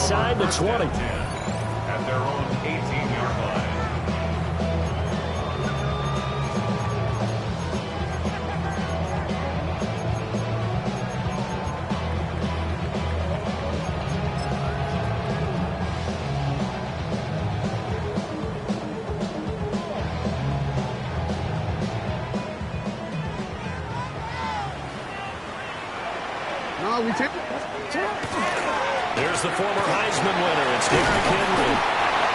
inside the 20. At their own 18-yard line. There's the former Heisman winner. It's Derrick Henry.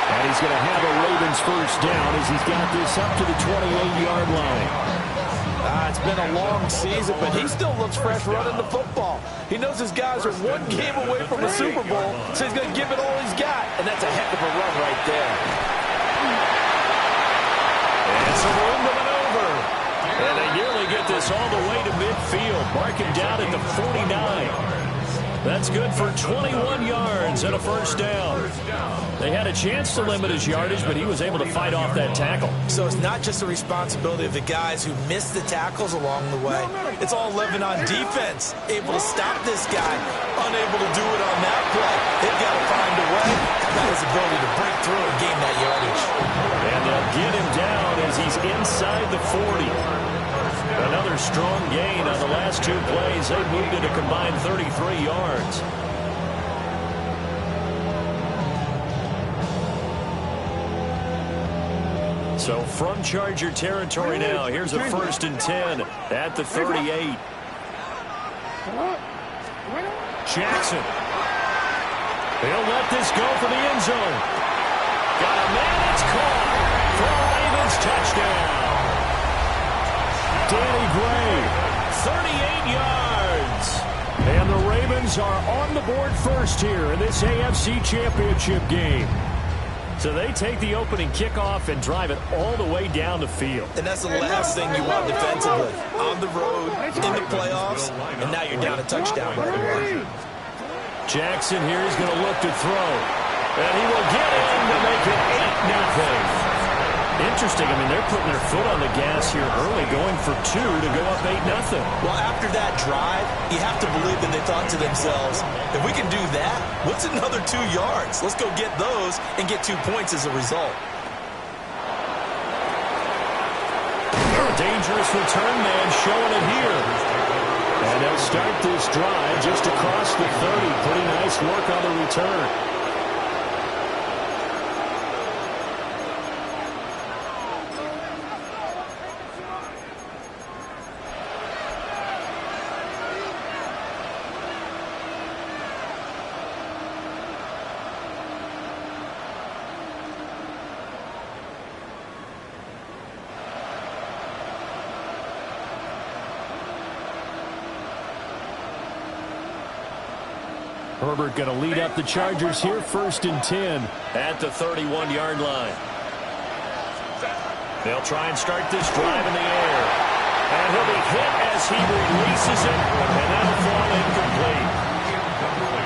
And he's going to have a Ravens first down as he's got this up to the 28-yard line. It's been a long season, but he still looks fresh running the football. He knows his guys are one game away from a Super Bowl, so he's going to give it all he's got. And that's a heck of a run right there. And some room to maneuver. And they nearly get this all the way to midfield. Marking down at the 49. That's good for 21 yards and a first down. They had a chance to limit his yardage, but he was able to fight off that tackle. So it's not just the responsibility of the guys who missed the tackles along the way. It's all living on defense. Able to stop this guy. Unable to do it on that play. They've got to find a way. Got his ability to break through and gain that yardage. And they'll get him down as he's inside the 40. Another strong gain on the last two plays. They moved it a combined 33 yards. So from Charger territory now, here's a 1st and 10 at the 38. Jackson. He'll let this go for the end zone. Got a man, it's caught for a Ravens touchdown. Danny Gray, 38 yards. And the Ravens are on the board first here in this AFC Championship game. So they take the opening kickoff and drive it all the way down the field. And that's the last thing you want defensively. On the road, in the playoffs, and now you're down a touchdown right away. Jackson here is going to look to throw. And he will get in to make it 8-0. Interesting. I mean, they're putting their foot on the gas here early, going for 2 to go up 8-0. Well, after that drive, you have to believe that they thought to themselves, if we can do that, what's another 2 yards? Let's go get those and get 2 points as a result. A dangerous return man showing it here. And they'll start this drive just across the 30. Pretty nice work on the return. Herbert going to lead up the Chargers here, 1st and 10 at the 31-yard line. They'll try and start this drive in the air. And he'll be hit as he releases it, and that'll fall incomplete.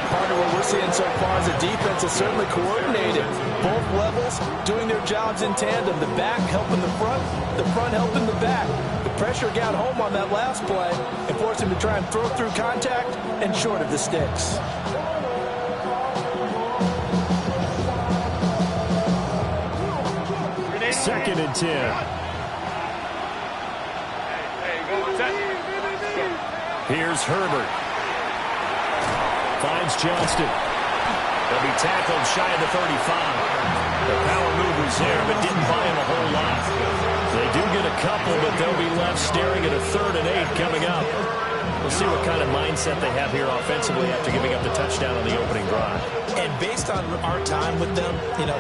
Part of what we're seeing so far is the defense is certainly coordinated. Both levels doing their jobs in tandem. The back helping the front helping the back. The pressure got home on that last play and forced him to try and throw through contact and short of the sticks. 2nd and 10. Here's Herbert. Finds Johnston. They'll be tackled shy of the 35. The power move was there, but didn't buy him a whole lot. They do get a couple, but they'll be left staring at a 3rd and 8 coming up. We'll see what kind of mindset they have here offensively after giving up the touchdown on the opening drive. And based on our time with them,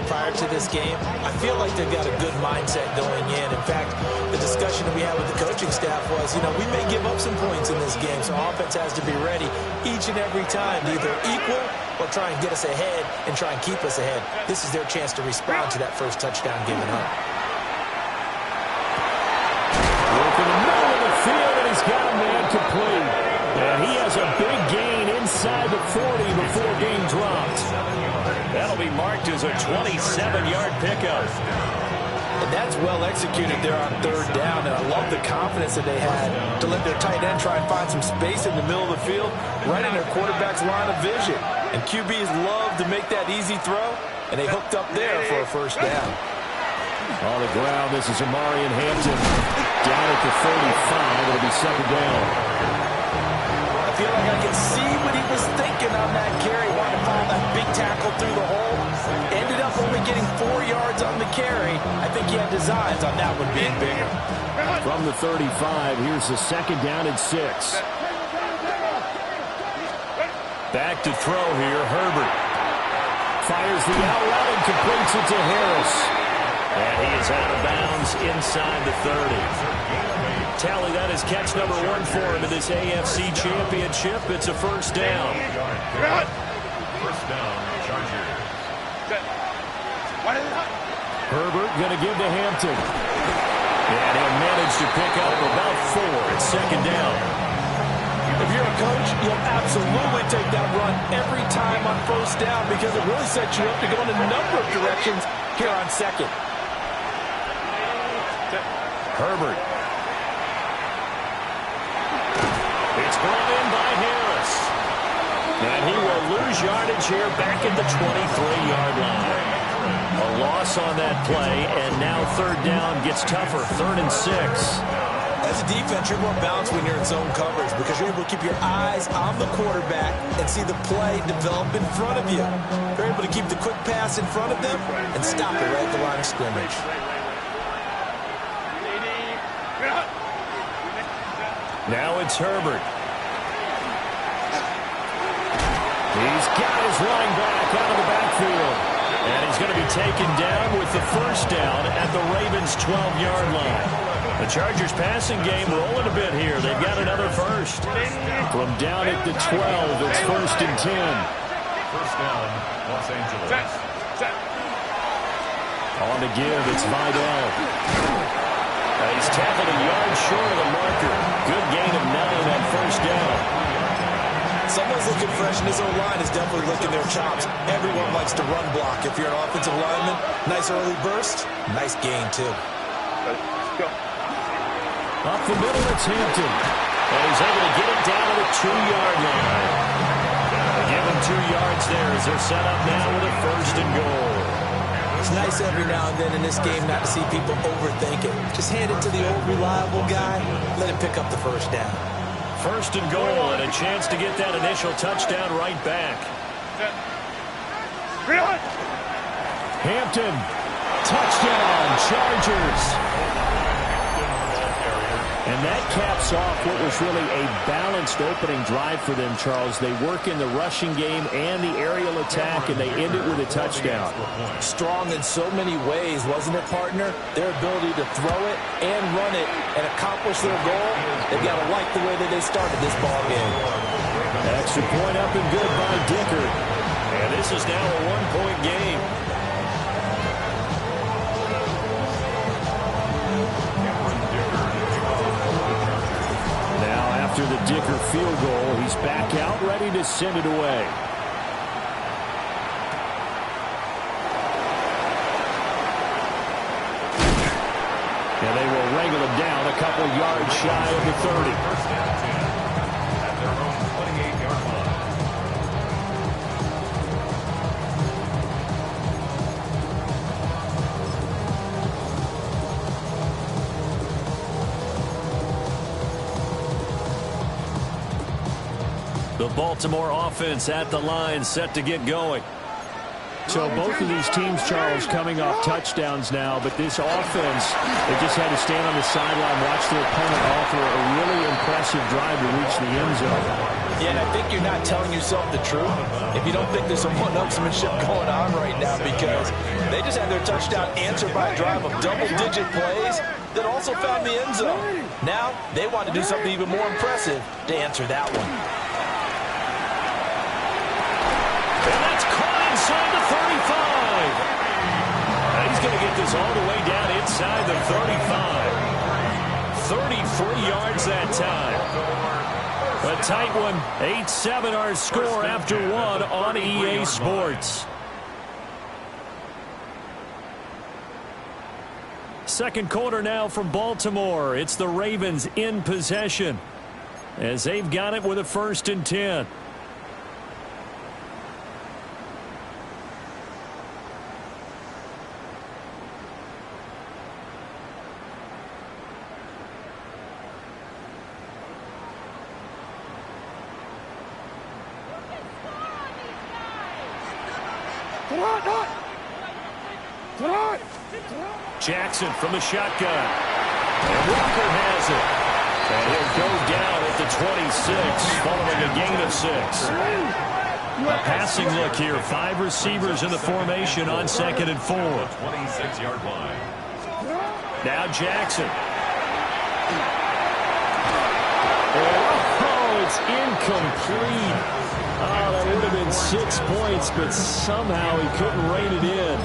prior to this game, I feel like they've got a good mindset going in. In fact, the discussion that we had with the coaching staff was, we may give up some points in this game, so offense has to be ready each and every time to either equal or try and get us ahead and try and keep us ahead. This is their chance to respond to that first touchdown given up. Look in the middle of the field, and he's got a man complete. And he has a big gain inside the 40 before being dropped. That'll be marked as a 27-yard pickup. And that's well executed there on third down, and I love the confidence that they had to let their tight end try and find some space in the middle of the field, right in their quarterback's line of vision. And QBs love to make that easy throw, and they hooked up there for a first down. On the ground, this is Amari and Hampton. Down at the 35, it'll be second down. I feel like I can see what he was thinking on that carry. Wanted to follow that big tackle through the hole. Ended up only getting 4 yards on the carry. I think he had designs on that one being bigger. From the 35, here's the second down and 6. Back to throw here, Herbert. Fires the out route and completes it to Harris. And he is out of bounds inside the 30. Tally, that is catch number 1 for him in this AFC Championship. It's a first down. First down, Chargers. Herbert going to give to Hampton. And he'll manage to pick up about 4 at second down. If you're a coach, you'll absolutely take that run every time on first down because it really sets you up to go in a number of directions here on second. Herbert. It's brought in by Harris. And he will lose yardage here back at the 23-yard line. A loss on that play, and now third down gets tougher, 3rd and 6. As a defense, you're more balanced when you're in zone coverage because you're able to keep your eyes on the quarterback and see the play develop in front of you. You're able to keep the quick pass in front of them and stop it right at the line of scrimmage. Now it's Herbert. He's got his running back out of the backfield. And he's going to be taken down with the first down at the Ravens' 12-yard line. The Chargers passing game rolling a bit here. They've got another first. From down at the 12, it's 1st and 10. First down, Los Angeles. On the give, it's Vidal. He's tackled a yard short of the marker. Good gain of 9 on first down. Someone's looking fresh, and his own line is definitely licking their chops. Everyone likes to run block. If you're an offensive lineman, nice early burst, nice gain, too. Up the middle, it's Hampton. And he's able to get it down to the 2-yard line. They give him 2 yards there as they're set up now with a 1st and goal. It's nice every now and then in this game not to see people overthink it. Just hand it to the old reliable guy, let him pick up the first down. 1st and goal and a chance to get that initial touchdown right back. Hampton, touchdown, Chargers. And that caps off what was really a balanced opening drive for them, Charles. They work in the rushing game and the aerial attack, and they end it with a touchdown. Strong in so many ways, wasn't it, partner? Their ability to throw it and run it and accomplish their goal, they've got to like the way that they started this ball game. Extra point up and good by Dicker. And this is now a 1-point game. After the Dicker field goal, he's back out, ready to send it away. And they will wrangle him down a couple yards shy of the 30. First down, 10 at their own 28-yard line. The Baltimore offense at the line, set to get going. So both of these teams, Charles, coming off touchdowns now, but this offense, they just had to stand on the sideline, watch their opponent offer a really impressive drive to reach the end zone. Yeah, and I think you're not telling yourself the truth if you don't think there's some one-upsmanship going on right now, because they just had their touchdown answered by a drive of double-digit plays that also found the end zone. Now they want to do something even more impressive to answer that one. And that's caught inside the 35. And he's going to get this all the way down inside the 35. 33 yards that time. A tight one. 8-7 our score after one on EA Sports. second quarter now from Baltimore. It's the Ravens in possession as they've got it with a 1st and 10. Jackson from the shotgun. And Walker has it. And he'll go down at the 26 following a gain of 6. A passing look here. 5 receivers in the formation on 2nd and 4. 26-yard line. Now Jackson. Oh, it's incomplete. Oh, that would have been 6 points, but somehow he couldn't rein it in.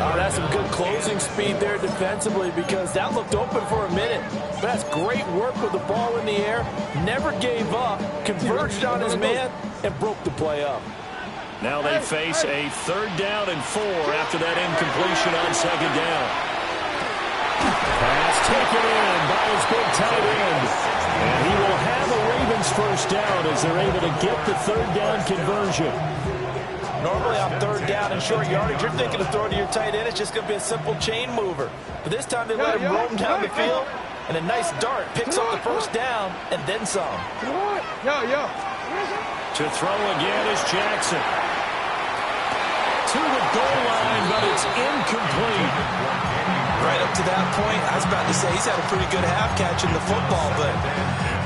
Oh, that's some good closing speed there defensively because that looked open for a minute. But that's great work with the ball in the air. Never gave up, converged on his man, and broke the play up. Now they face a 3rd down and 4 after that incompletion on 2nd down. Pass taken in by his big tight end. And he will have a Ravens 1st down as they're able to get the 3rd down conversion. Normally on 3rd down and short yardage, you're thinking of throwing to your tight end. It's just going to be a simple chain mover. But this time they let him roam down the field, and a nice dart picks up the 1st down and then some. To throw again is Jackson. To the goal line, but it's incomplete. Right up to that point, I was about to say he's had a pretty good half catching the football, but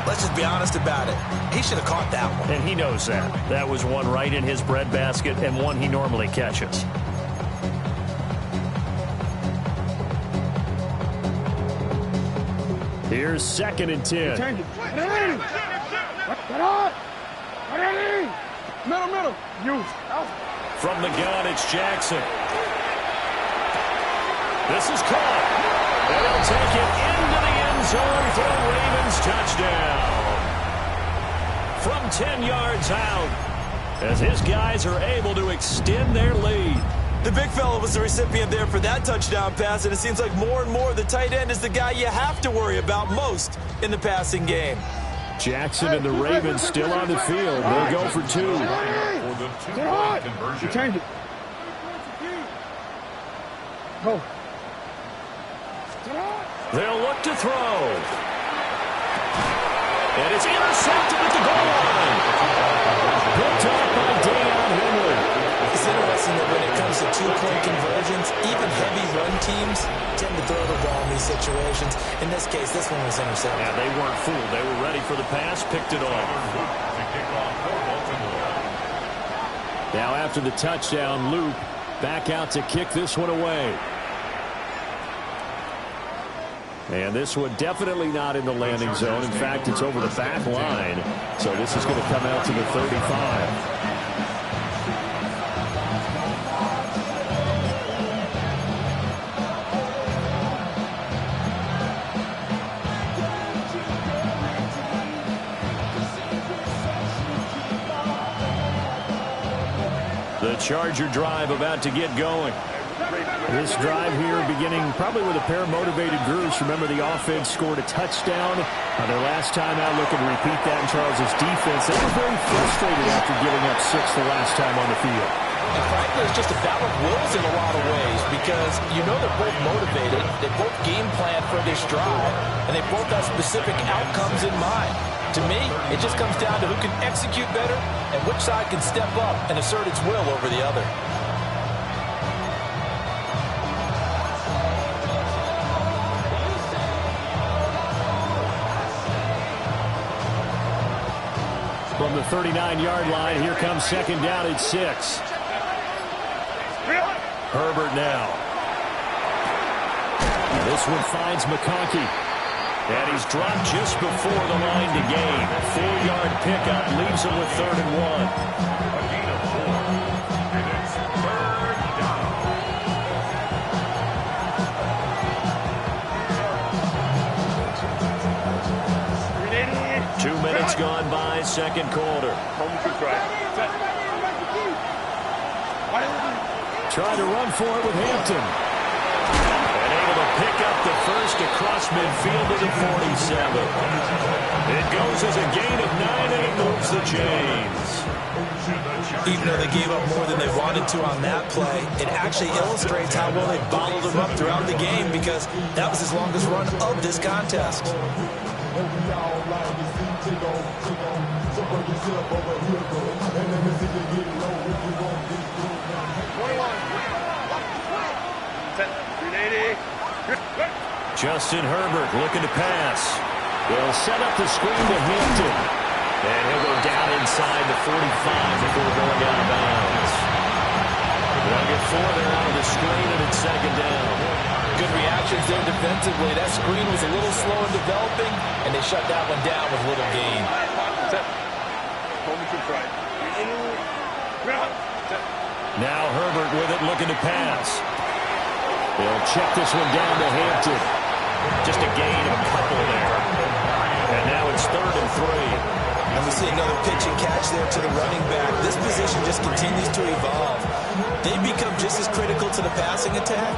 let's just be honest about it. He should have caught that one. And he knows that. That was one right in his breadbasket and one he normally catches. Here's 2nd and 10. Middle. From the gun, it's Jackson. This is caught. And he'll take it into the end zone for a Ravens touchdown. From 10 yards out, as his guys are able to extend their lead. The big fella was the recipient there for that touchdown pass, and it seems like more and more the tight end is the guy you have to worry about most in the passing game. Jackson and the Ravens still on the field. They'll go for 2. For the 2-point conversion. Change it. Go. They'll look to throw. And it's intercepted at the goal line. Picked off by Deion Henry. It's interesting that when it comes to 2-point conversions, even heavy run teams tend to throw the ball in these situations. In this case, this one was intercepted. Yeah, they weren't fooled. They were ready for the pass, picked it off. Now after the touchdown, Luke back out to kick this one away. And this one definitely not in the landing zone. In fact, it's over the back line. So this is going to come out to the 35. The Charger drive about to get going. This drive here beginning probably with a pair of motivated groups. Remember, the offense scored a touchdown on their last time out. Looking to repeat that in Charles' defense. They were very frustrated after giving up 6 the last time on the field. And frankly, it's just a battle of wills in a lot of ways because you know they're both motivated. They both game plan for this drive, and they both have specific outcomes in mind. To me, it just comes down to who can execute better and which side can step up and assert its will over the other. From the 39-yard line, here comes 2nd down at 6. Herbert now. This one finds McConkey. And he's dropped just before the line to gain. 4-yard pickup leaves him with 3rd and 1. A gain of 4. And it's 3rd down. 2 minutes gone by, 2nd quarter. Trying to run for it with Hampton. And able to pick up the first across midfield to the 47. It goes as a gain of 9, and it moves the chains. Even though they gave up more than they wanted to on that play, it actually illustrates how well they bottled them up throughout the game, because that was his longest run of this contest. Justin Herbert looking to pass. They'll set up the screen to Hampton. And he'll go down inside the 45 before going out of bounds. They'll get 4 there out of the screen, and it's second down. Good reactions there defensively. That screen was a little slow in developing, and they shut that one down with little gain. Now Herbert with it, looking to pass. They'll check this one down to Hampton. Just a gain of a couple there. And now it's 3rd and 3. And we see another pitch and catch there to the running back. This position just continues to evolve. They become just as critical to the passing attack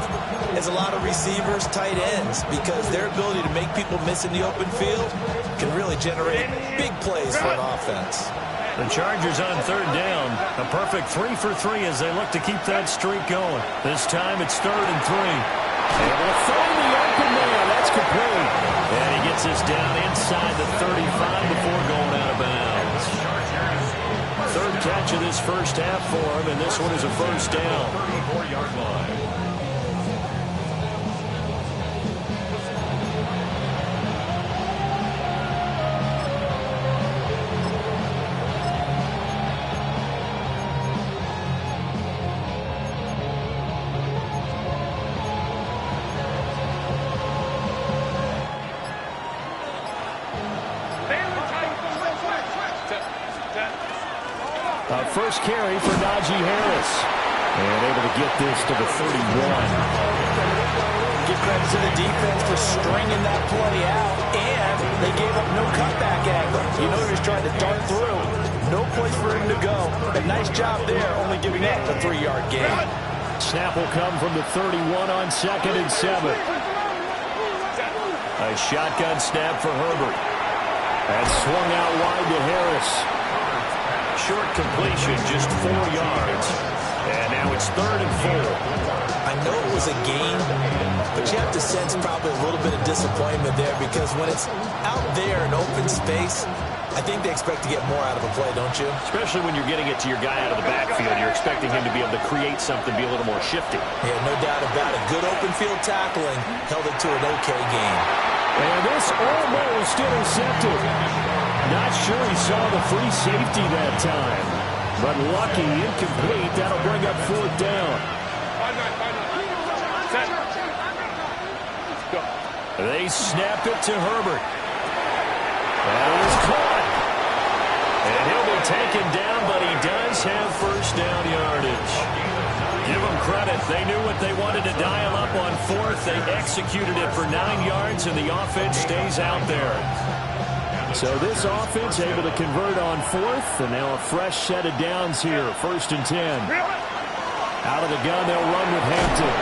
as a lot of receivers, tight ends, because their ability to make people miss in the open field can really generate big plays for an offense. The Chargers on 3rd down. A perfect 3 for 3 as they look to keep that streak going. This time it's 3rd and 3. Able to find the open man. That's complete. And he gets this down inside the 35 before going out of bounds. 3rd catch of this first half for him, and this one is a first down. 34-yard line. First carry for Najee Harris. And able to get this to the 31. Give credit to the defense for stringing that play out, and they gave up no cutback angle. You know he was trying to dart through. No place for him to go. A nice job there, only giving up a 3-yard gain. Snap will come from the 31 on 2nd and 7. A shotgun snap for Herbert. And swung out wide to Harris. Short completion, just 4 yards. And now it's 3rd and 4. I know it was a gain, but you have to sense probably a little bit of disappointment there, because when it's out there in open space, I think they expect to get more out of a play, don't you? Especially when you're getting it to your guy out of the backfield. You're expecting him to be able to create something, be a little more shifty. Yeah, no doubt about it. Good open field tackling held it to an okay gain. And this almost intercepted. Not sure he saw the free safety that time. But lucky, incomplete. That'll bring up 4th down. They snap it to Herbert. That was caught. And he'll be taken down, but he does have first down yardage. Give them credit. They knew what they wanted to dial up on 4th. They executed it for 9 yards, and the offense stays out there. So this offense able to convert on 4th, and now a fresh set of downs here. 1st and 10. Out of the gun, they'll run with Hampton.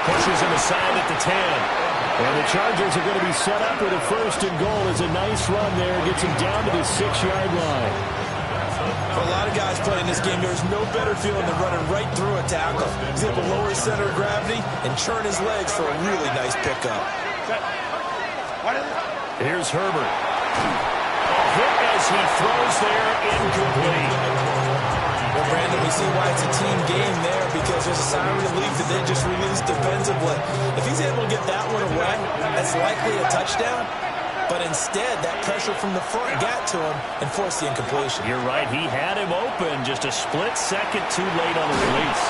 Pushes him aside at the 10. And the Chargers are going to be set up with a 1st and goal. As a nice run there. Gets him down to the 6-yard line. For a lot of guys playing this game, there's no better feeling than running right through a tackle. He's able to lower his center of gravity and churn his legs for a really nice pickup. Here's Herbert. A hit as he throws there, incomplete. Well, Brandon, we see why it's a team game there, because there's a sign of relief that they just released defensively. If he's able to get that one away, that's likely a touchdown. But instead, that pressure from the front got to him and forced the incompletion. You're right. He had him open, just a split second too late on the release.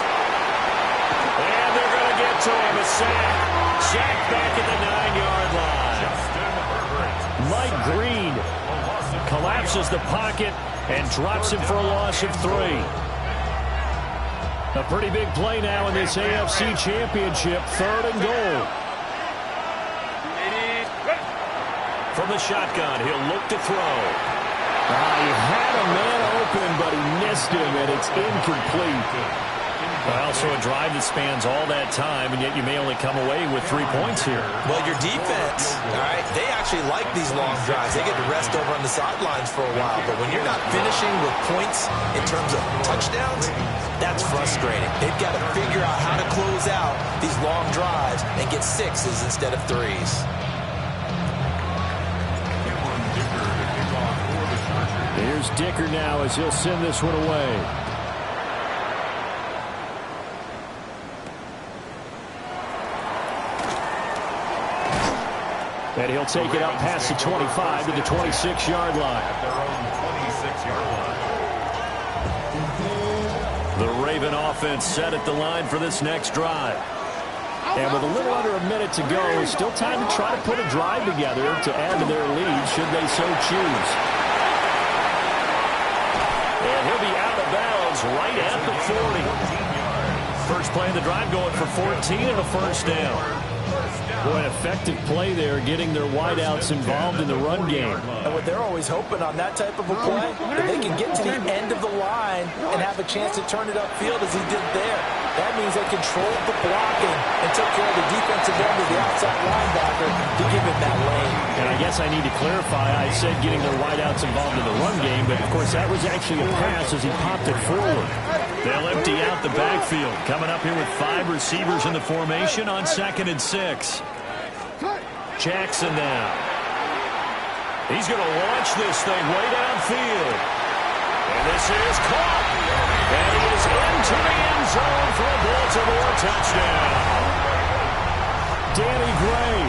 And they're going to get to him. A sack. Sack back at the 9-yard line. Mike Green collapses the pocket and drops him for a loss of 3. A pretty big play now in this AFC Championship. 3rd and goal. From the shotgun, he'll look to throw. He had a man open, but he missed him, and it's incomplete. Well, so a drive that spans all that time, and yet you may only come away with 3 points here. Well, your defense, all right, they actually like these long drives. They get to rest over on the sidelines for a while. But when you're not finishing with points in terms of touchdowns, that's frustrating. They've got to figure out how to close out these long drives and get 6s instead of 3s. Here's Dicker now as he'll send this one away. And he'll take it up past the 25 to the 26-yard line. At their own 26-yard line. The Raven offense set at the line for this next drive. And with a little under a minute to go, still time to try to put a drive together to add to their lead should they so choose. And he'll be out of bounds right at the 40. First play of the drive going for 14 and a first down. Boy, an effective play there, getting their wideouts involved in the run game. And what they're always hoping on that type of a play, that they can get to the end of the line and have a chance to turn it upfield as he did there. That means they controlled the blocking and took care of the defensive end of the outside linebacker to give him that lane. And I guess I need to clarify, I said getting their wideouts involved in the run game, but of course that was actually a pass as he popped it forward. They'll empty out the backfield. Coming up here with 5 receivers in the formation on 2nd and 6. Jackson now. He's going to launch this thing way downfield. And this is caught. And he is into the end zone for a Baltimore touchdown. Danny Gray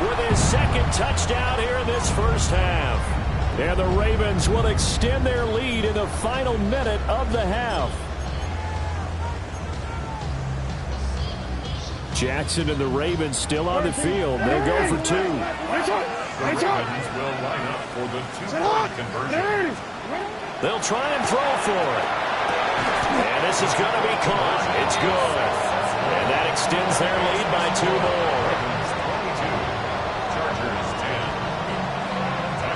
with his 2nd touchdown here in this first half. And the Ravens will extend their lead in the final minute of the half. Jackson and the Ravens still on the field. They'll go for 2. The Ravens will line up for the 2-point conversion. They'll try and throw for it. And this is going to be caught. It's good. And that extends their lead by 2 more.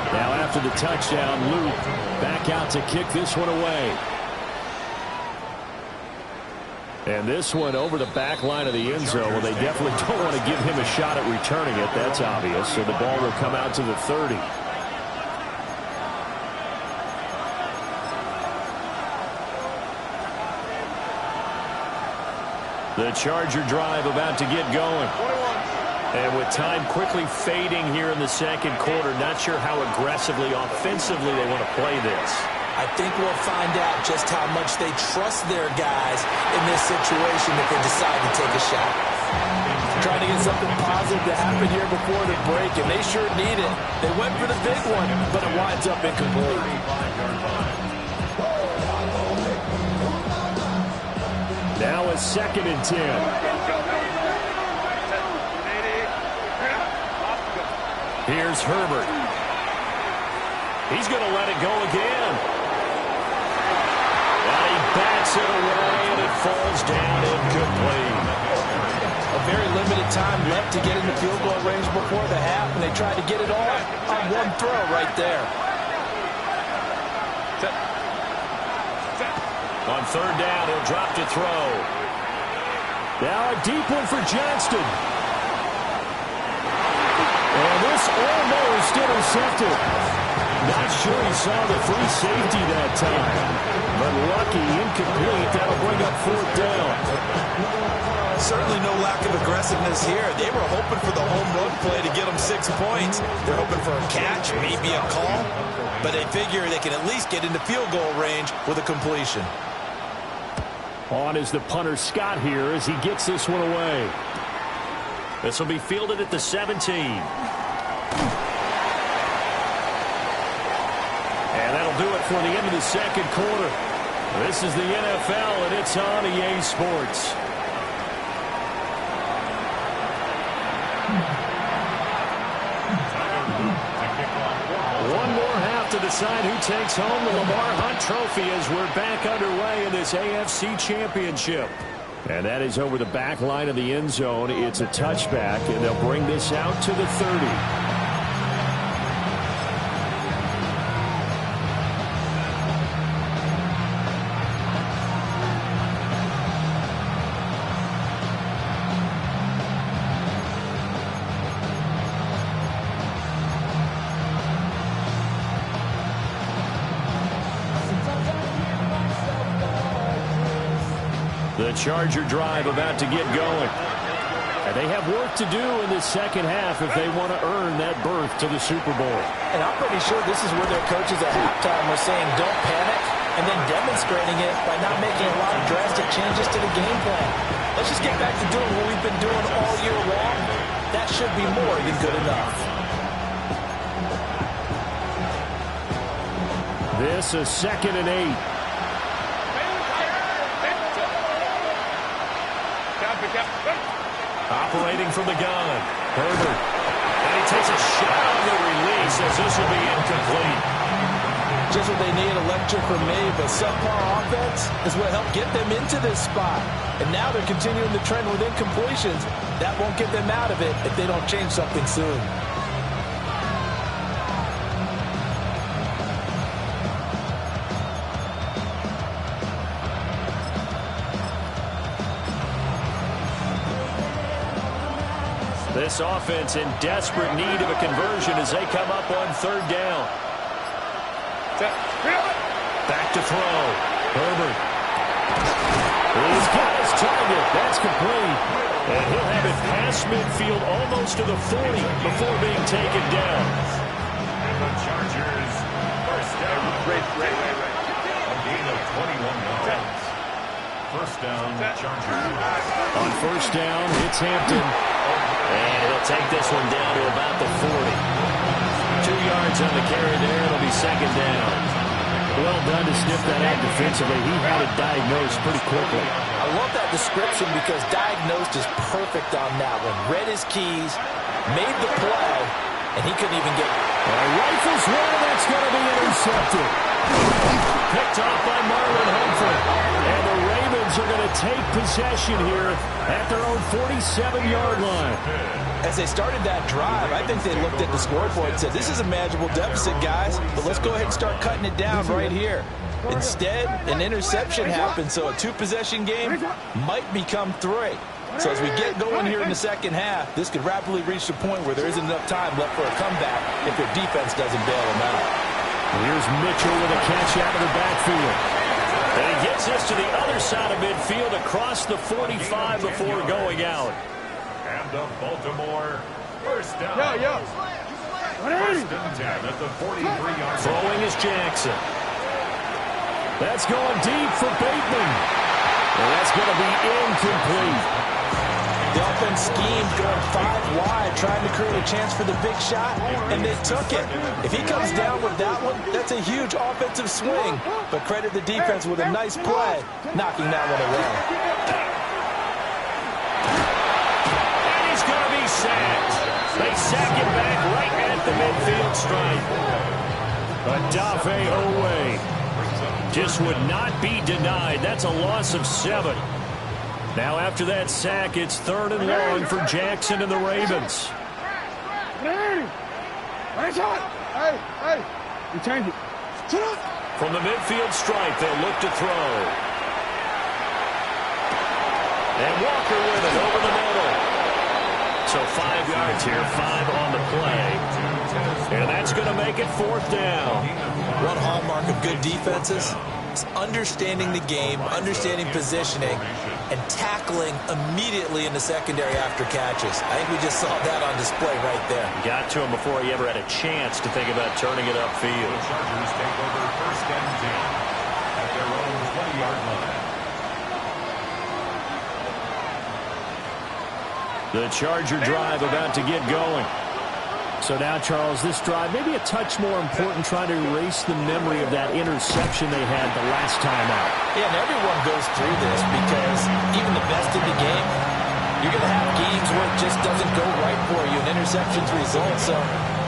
Now after the touchdown, Luke back out to kick this one away. And this one over the back line of the end zone. Well, they definitely don't want to give him a shot at returning it. That's obvious. So the ball will come out to the 30. The Charger drive about to get going. And with time quickly fading here in the second quarter, not sure how aggressively, offensively they want to play this. I think we'll find out just how much they trust their guys in this situation if they decide to take a shot. Trying to get something positive to happen here before the break, and they sure need it. They went for the big one, but it winds up incomplete. Now a 2nd and 10. Here's Herbert. He's going to let it go again. And he bats it away, and it falls down incomplete. A very limited time left to get into field goal range before the half, and they tried to get it all on one throw right there. On 3rd down, he'll drop to throw. Now a deep one for Johnston. And this almost intercepted. Not sure he saw the free safety that time. But lucky, incomplete. That'll bring up 4th down. Certainly no lack of aggressiveness here. They were hoping for the home run play to get them 6 points. They're hoping for a catch, maybe a call. But they figure they can at least get into field goal range with a completion. On is the punter Scott here as he gets this one away. This will be fielded at the 17. And that'll do it for the end of the second quarter. This is the NFL, and it's on EA Sports. One more half to decide who takes home the Lamar Hunt Trophy as we're back underway in this AFC Championship. And that is over the back line of the end zone. It's a touchback, and they'll bring this out to the 30. The Charger drive about to get going. And they have work to do in the second half if they want to earn that berth to the Super Bowl. And I'm pretty sure this is where their coaches at halftime were saying don't panic, and then demonstrating it by not making a lot of drastic changes to the game plan. Let's just get back to doing what we've been doing all year long. That should be more than good enough. This is 2nd and 8. Operating from the gun, Herbert. And he takes a shot on the release as this will be incomplete. Just what they need, a lecture from me, but subpar offense is what helped get them into this spot. And now they're continuing the trend with incompletions. That won't get them out of it if they don't change something soon. This offense in desperate need of a conversion as they come up on 3rd down. Back to throw. Herbert. He's got his target. That's complete. And he'll have it past midfield almost to the 40 before being taken down. And the Chargers first down. A gain of 21 yards. First down, Chargers. On 1st down, it's Hampton. And he'll take this one down to about the 40. 2 yards on the carry there. It'll be 2nd down. Well done to sniff that out defensively. He had it diagnosed pretty quickly. I love that description because diagnosed is perfect on that one. Read his keys, made the play, and he couldn't even get it. Rifles one, and that's going to be intercepted. Picked off by Marlo26. And the Ravens are going to take possession here at their own 47-yard line. As they started that drive, I think they looked at the scoreboard and said, this is a manageable deficit, guys, but let's go ahead and start cutting it down right here. Instead, an interception happened, so a 2-possession game might become 3. So as we get going here in the second half, this could rapidly reach the point where there isn't enough time left for a comeback if their defense doesn't bail them out. Here's Mitchell with a catch out of the backfield. And he gets this to the other side of midfield across the 45 before going out. And the Baltimore first down. First and 10 at the 43-yard line. Throwing is Jackson. That's going deep for Bateman. And that's going to be incomplete. The offense schemed going 5 wide, trying to create a chance for the big shot, and they took it. If he comes down with that one, that's a huge offensive swing. But credit the defense with a nice play, knocking that one away. And he's going to be sacked. They sack him back right at the midfield stripe. Adafe Owe just would not be denied. That's a loss of 7. Now after that sack, it's 3rd and long for Jackson and the Ravens. Hey, you change it. From the midfield stripe, they'll look to throw. And Walker with it over the middle. So 5 yards here, 5 on the play. And that's going to make it 4th down. One hallmark of good defenses is understanding the game, understanding positioning, and tackling immediately in the secondary after catches. I think we just saw that on display right there. Got to him before he ever had a chance to think about turning it upfield. The Chargers take over first and 10 at their own 20-yard line. The Charger drive about to get going. So now, Charles, this drive maybe a touch more important, trying to erase the memory of that interception they had the last time out. Yeah, and everyone goes through this because even the best in the game, you're going to have games where it just doesn't go right for you and interceptions result. So,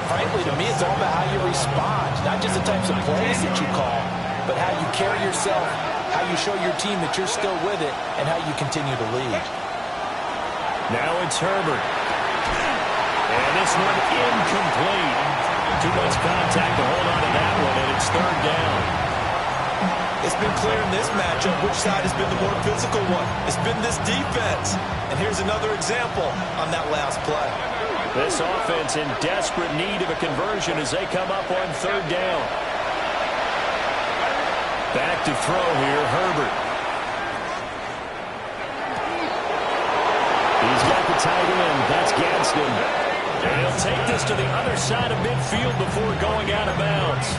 frankly, to me, it's all about how you respond, not just the types of plays that you call, but how you carry yourself, how you show your team that you're still with it, and how you continue to lead. Now it's Herbert. And this one incomplete. Too much contact to hold on to that one, and it's 3rd down. It's been clear in this matchup which side has been the more physical one. It's been this defense. And here's another example on that last play. This offense in desperate need of a conversion as they come up on 3rd down. Back to throw here, Herbert. tight end. That's Gadsden. And he'll take this to the other side of midfield before going out of bounds.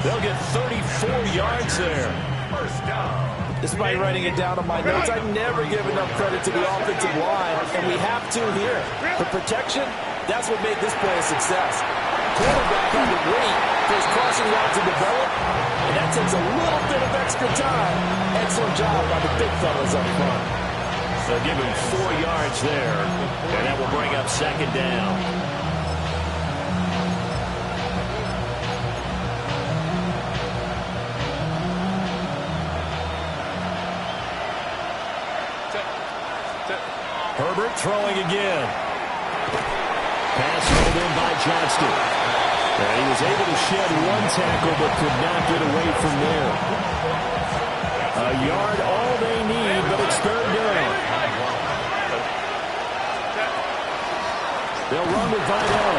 They'll get 34 yards there. First down. Despite writing it down on my notes, I never give enough credit to the offensive line, and we have to here. For protection, that's what made this play a success. Quarterback had to wait for his crossing route to develop, and that takes a little bit of extra time. Excellent job by the big fellas up front. They'll give him 4 yards there, and that will bring up second down. Herbert throwing again. Pass rolled in by Johnston. And he was able to shed one tackle but could not get away from there. A yard all they need, but it's third down. They'll run with Vidal.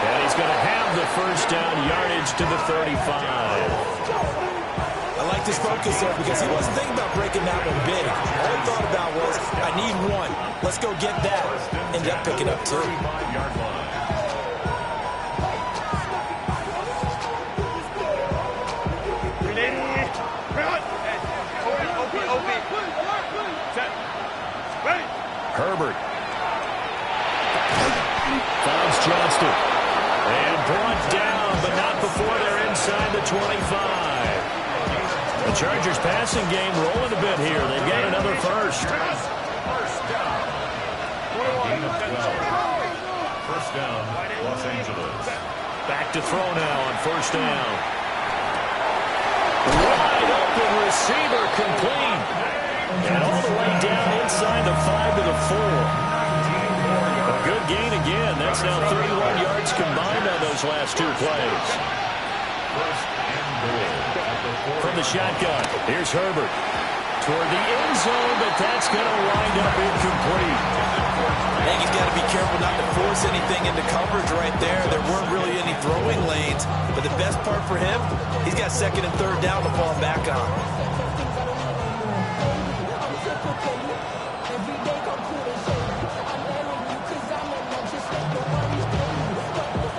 And he's going to have the first down, yardage to the 35. I like this focus there because he wasn't thinking about breaking that one big. All he thought about was, I need one. Let's go get that. Ended up picking up 2. Herbert. Finds Johnston. And brought down, but not before they're inside the 25. The Chargers passing game rolling a bit here. They've got another first. First down. First down, Los Angeles. Back to throw now on first down. Wide open receiver complete. And all the way down inside the 5 to the 4. A good gain again. That's now 31 yards combined on those last 2 plays. First and goal. From the shotgun, here's Herbert. Toward the end zone, but that's going to wind up incomplete. I think he's got to be careful not to force anything into coverage right there. There weren't really any throwing lanes, but the best part for him, he's got second and third down to fall back on.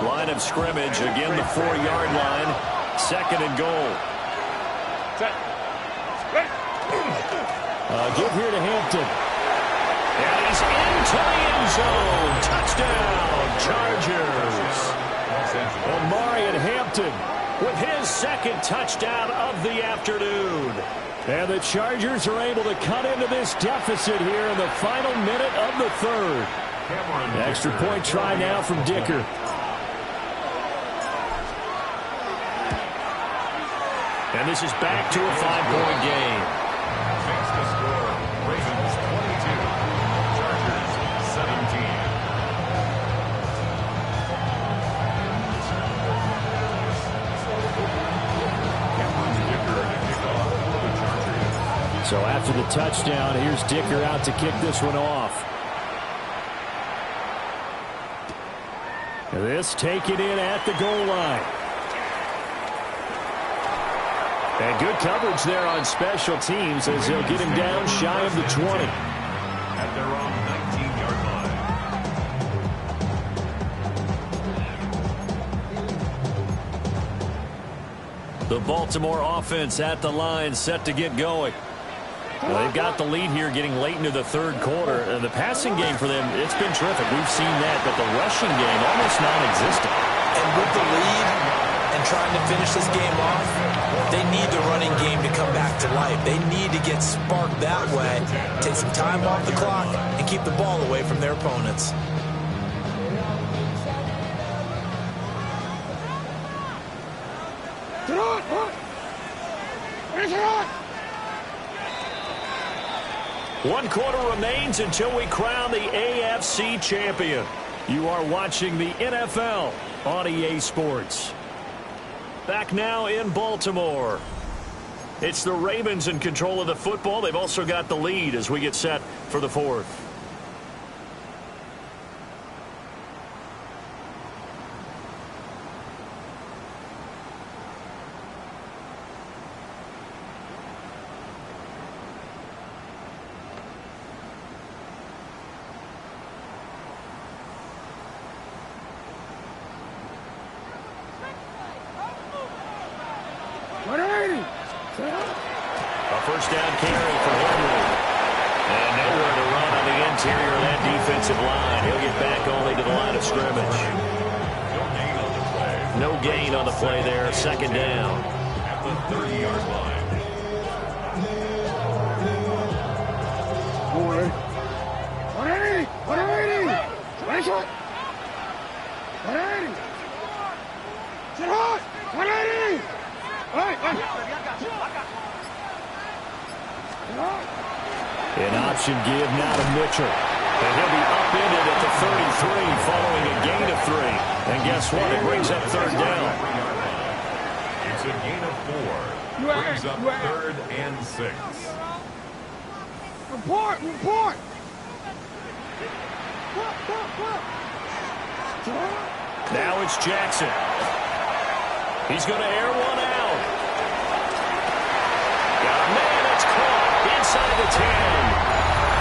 Line of scrimmage, again the 4-yard line. Second and goal. Give here to Hampton. And he's into the end zone. Touchdown, Chargers. Omarion Hampton with his second touchdown of the afternoon. And the Chargers are able to cut into this deficit here in the final minute of the third. Extra point try now from Dicker. And this is back to a 5-point game. Makes the score. Ravens 22. Chargers 17. So after the touchdown, here's Dicker out to kick this one off. This taken in at the goal line. And good coverage there on special teams as they'll get him down shy of the 20. At their own 19-yard line. The Baltimore offense at the line, set to get going. Well, they've got the lead here getting late into the third quarter. The passing game for them, it's been terrific. We've seen that, but the rushing game almost non-existent. And with the lead and trying to finish this game off, they need the running game to come back to life. They need to get sparked that way, take some time off the clock, and keep the ball away from their opponents. One quarter remains until we crown the AFC champion. You are watching the NFL on EA Sports. Back now in Baltimore. It's the Ravens in control of the football. They've also got the lead as we get set for the fourth. A first down carry for Henry. And nowhere to run on the interior of that defensive line. He'll get back only to the line of scrimmage. No gain on the play there. Second down. At the 30-yard line. 180! 180! 180! 180! Sit hot! 180! An option give now to Mitchell. And he'll be upended at the 33 following a gain of 3. And guess what? It brings up third down. It's a gain of 4. Brings up 3rd and 6. Report! Report! Now it's Jackson. He's going to air one out. Got a man that's caught inside the 10.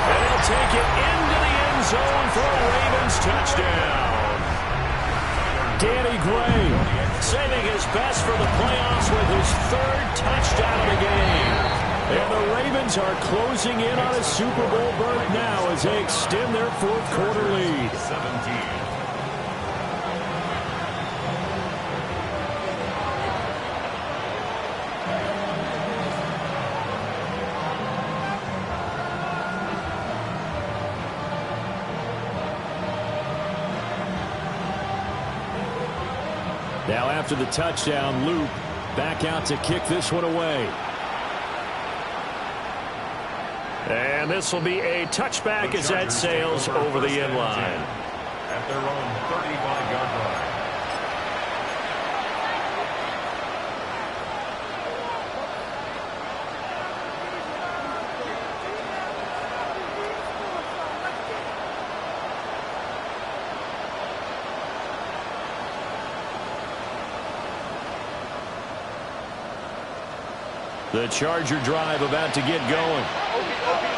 And he'll take it into the end zone for a Ravens touchdown. Danny Gray saving his best for the playoffs with his 3rd touchdown of the game. And the Ravens are closing in on a Super Bowl berth now as they extend their 4th quarter lead. 17. Now after the touchdown, Luke back out to kick this one away. And this will be a touchback as that sails over the end line. At their own 35-yard line. The Charger drive about to get going.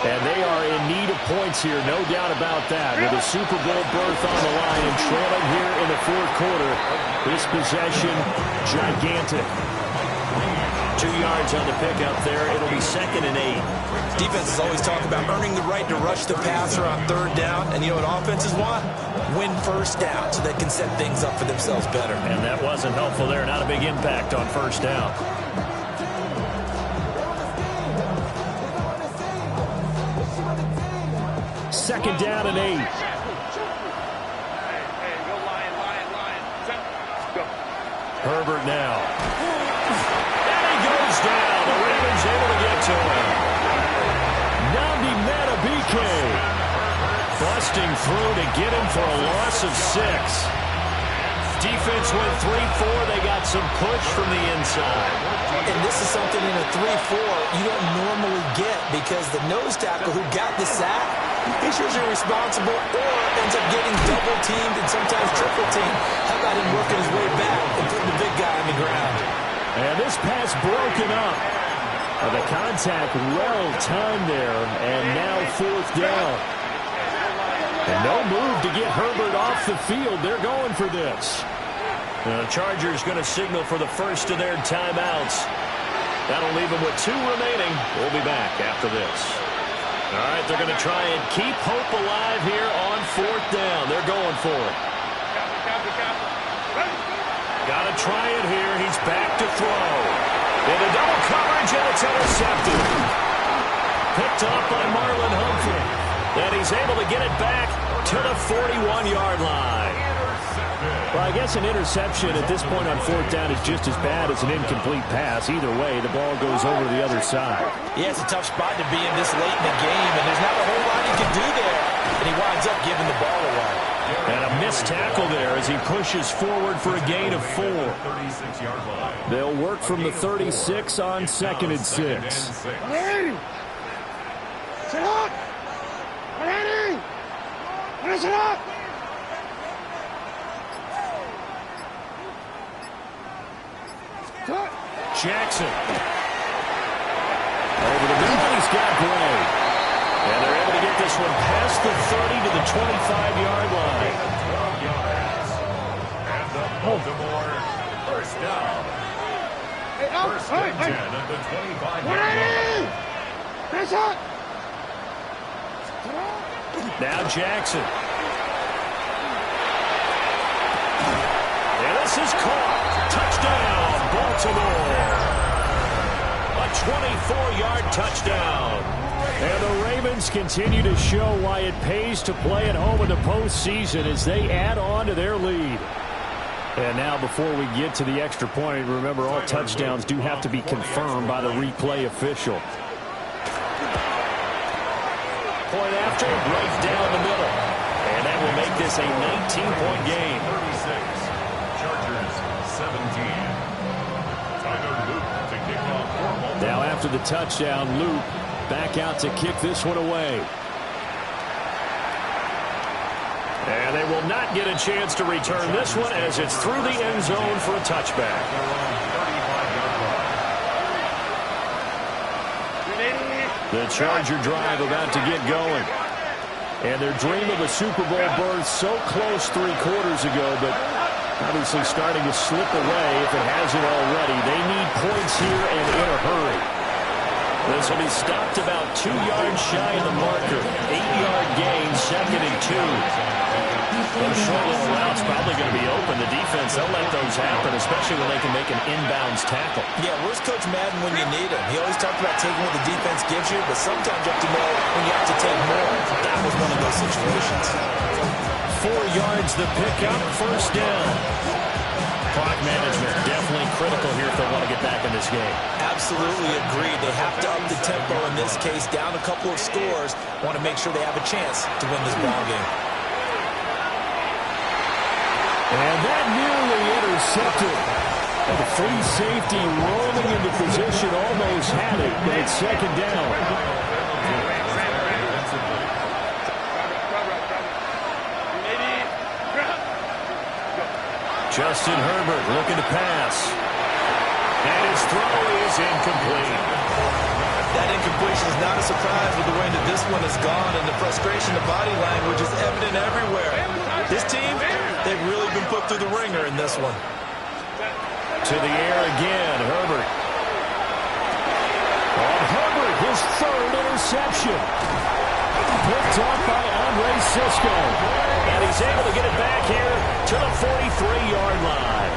And they are in need of points here, no doubt about that. With a Super Bowl berth on the line and trailing here in the 4th quarter. This possession, gigantic. 2 yards on the pickup there. It'll be 2nd and 8. Defenses always talk about earning the right to rush the passer on 3rd down. And you know what offenses want? Win first down so they can set things up for themselves better. And that wasn't helpful there. Not a big impact on first down. Second down and 8. Herbert now. And he goes down. The Ravens able to get to him. Nandi Matabike busting through to get him for a loss of 6. Defense went 3-4. They got some push from the inside. And this is something in a 3-4 you don't normally get because the nose tackle who got the sack, he's usually responsible or ends up getting double-teamed and sometimes triple-teamed. How about him working his way back and putting the big guy on the ground? And this pass broken up. The contact well timed there, and now 4th down. And no move to get Herbert off the field. They're going for this. The Chargers going to signal for the first of their timeouts. That'll leave them with 2 remaining. We'll be back after this. All right, they're going to try and keep hope alive here on 4th down. They're going for it. Got to try it here. He's back to throw. Into double coverage, and it's intercepted. Picked off by Marlon Humphrey. And he's able to get it back to the 41-yard line. Well, I guess an interception at this point on 4th down is just as bad as an incomplete pass. Either way, the ball goes over to the other side. Yeah, it's a tough spot to be in this late in the game, and there's not a whole lot he can do there. And he winds up giving the ball away. And a missed tackle there as he pushes forward for a gain of 4. They'll work from the 36 on 2nd and 6. 180! Sit up! 180! Sit up! Jackson. Over the middle, he's got Gray. And they're able to get this one past the 30 to the 25-yard line. 12 yards. And the Baltimore first down. First and 10 at the 25-yard line. Finish it. Now Jackson. And this is caught. Touchdown, Baltimore. A 24-yard touchdown. And the Ravens continue to show why it pays to play at home in the postseason as they add on to their lead. And now before we get to the extra point, remember all touchdowns do have to be confirmed by the replay official. Point after, right down the middle. And that will make this a 19-point game. 36, Chargers 17. Tyler Luke to kick off for Baltimore. Now after the touchdown, Luke back out to kick this one away. And they will not get a chance to return this one as it's through the end zone for a touchback. 35-yard line. The Charger drive about to get going. And their dream of a Super Bowl berth so close 3 quarters ago, but obviously starting to slip away if it hasn't already. They need points here and in a hurry. This will be stopped about 2 yards shy of the marker. 8-yard gain, 2nd and 2. Those short little routes probably going to be open. The defense, they'll let those happen, especially when they can make an inbounds tackle. Yeah, where's Coach Madden when you need him? He always talked about taking what the defense gives you, but sometimes you have to know when you have to take more. That was one of those situations. 4 yards the pickup, first down. Clock management definitely critical here if they want to get back in this game. Absolutely agreed. They have to up the tempo in this case, down a couple of scores. Want to make sure they have a chance to win this ball game. And that nearly intercepted. And the free safety rolling into position almost had it, but it's 2nd down. Justin Herbert looking to pass. And his throw is incomplete. That incompletion is not a surprise with the way that this one has gone, and the frustration, the body language is evident everywhere. This team, they've really been put through the ringer in this one. To the air again, Herbert. On Herbert, his 3rd interception. Picked up by Andre Sisco. And he's able to get it back here to the 43-yard line.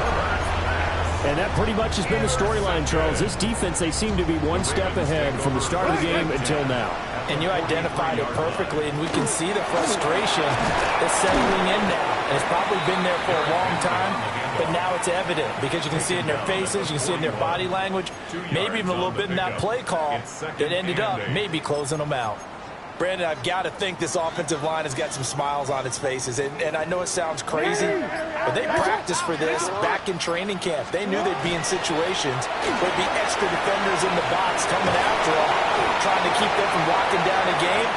And that pretty much has been the storyline, Charles. This defense, they seem to be one step ahead from the start of the game until now. And you identified it perfectly, and we can see the frustration that's settling in now. And it's probably been there for a long time, but now it's evident because you can see it in their faces, you can see it in their body language, maybe even a little bit in that play call that ended up maybe closing them out. Brandon, I've got to think this offensive line has got some smiles on its faces. And I know it sounds crazy, but they practiced for this back in training camp. They knew they'd be in situations where there'd be extra defenders in the box coming after them, trying to keep them from locking down a game.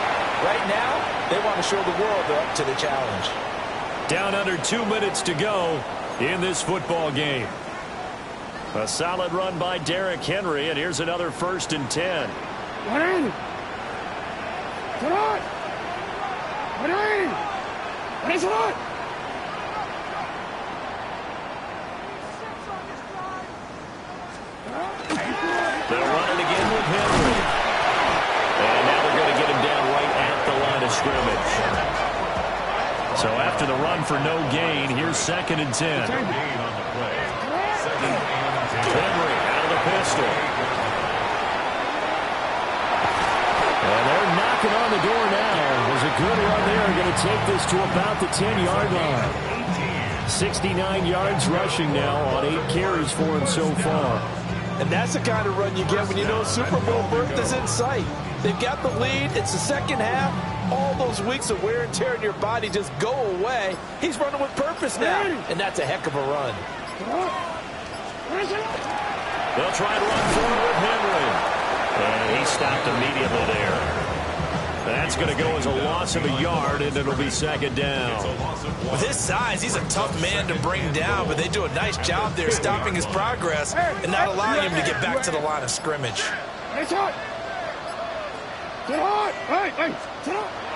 Right now, they want to show the world they're up to the challenge. Down under 2 minutes to go in this football game. A solid run by Derrick Henry, and here's another 1st and 10. Get on! What are you? What is it on? They'll run it again with Henry. And now they're going to get him down right at the line of scrimmage. So after the run for no gain, here's 2nd and 10. Gain on the play. 2nd and 10. Henry out of the pistol. And they're knocking on the door now. There's a good run there. Going to take this to about the 10-yard line. 69 yards rushing now on 8 carries for him so far. And that's the kind of run you get when you know Super Bowl berth is in sight. They've got the lead. It's the second half. All those weeks of wear and tear in your body just go away. He's running with purpose now, and that's a heck of a run. They'll try to run forward with Henry. And he stopped immediately there. That's going to go as a loss of a yard, and it'll be 2nd down. With his size, he's a tough man to bring down, but they do a nice job there stopping his progress and not allowing him to get back to the line of scrimmage.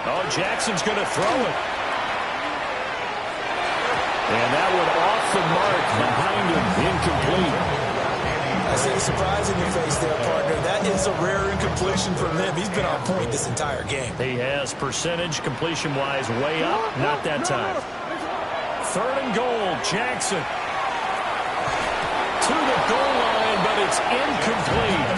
Oh, Jackson's going to throw it. And that one off the mark behind him, incomplete. A see the surprise in your face there, partner. That is a rare incompletion from him. He's been on point this entire game. He has percentage completion-wise way up. Not that time. 3rd and goal, Jackson. To the goal line, but it's incomplete.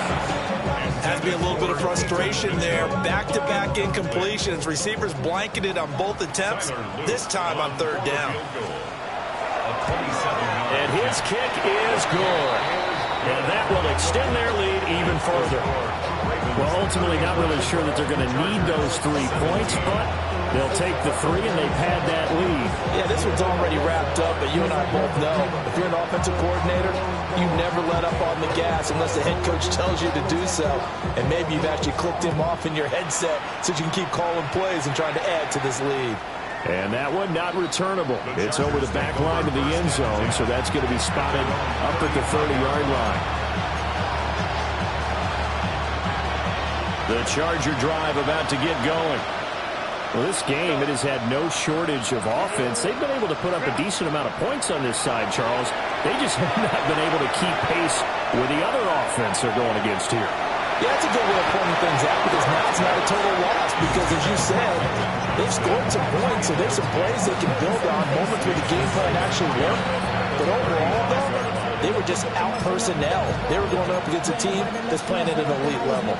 Has to be a little bit of frustration there. Back-to-back incompletions. Receivers blanketed on both attempts, this time on 3rd down. And his kick is good. And that will extend their lead even further. Well, ultimately not really sure that they're going to need those 3 points, but they'll take the 3 and they've had that lead. Yeah, this one's already wrapped up, but you and I both know if you're an offensive coordinator, you never let up on the gas unless the head coach tells you to do so. And maybe you've actually clicked him off in your headset so you can keep calling plays and trying to add to this lead. And that one not returnable. It's over the back line of the end zone, so that's going to be spotted up at the 30-yard line. The Charger drive about to get going. Well, this game, it has had no shortage of offense. They've been able to put up a decent amount of points on this side, Charles. They just have not been able to keep pace with the other offense they're going against here. Yeah, that's a good way of pointing things out because now it's not a total loss because, as you said, they've scored some points, so there's some plays they can build on, moments where the game plan actually worked. But overall, though, they were just out-personnel. They were going up against a team that's playing at an elite level.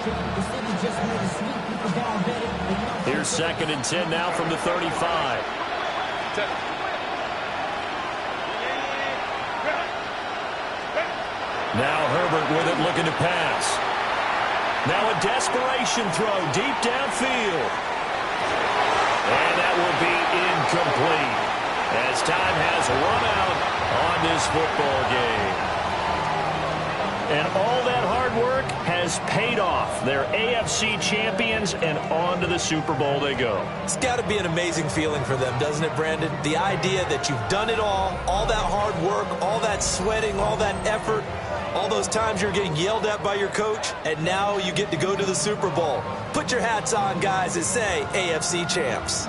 Here's 2nd and 10 now from the 35. Now Herbert with it, looking to pass. Now a desperation throw deep downfield. And that will be incomplete as time has run out on this football game. And all that hard work has paid off. They're AFC champions, and on to the Super Bowl they go. It's got to be an amazing feeling for them, doesn't it, Brandon? The idea that you've done it all that hard work, all that sweating, all that effort, all those times you're getting yelled at by your coach, and now you get to go to the Super Bowl. Put your hats on, guys, and say AFC champs.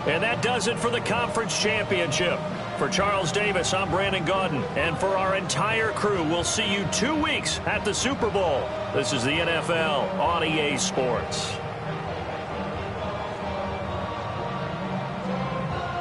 And that does it for the conference championship. For Charles Davis, I'm Brandon Gaudin. And for our entire crew, we'll see you 2 weeks at the Super Bowl. This is the NFL on EA Sports.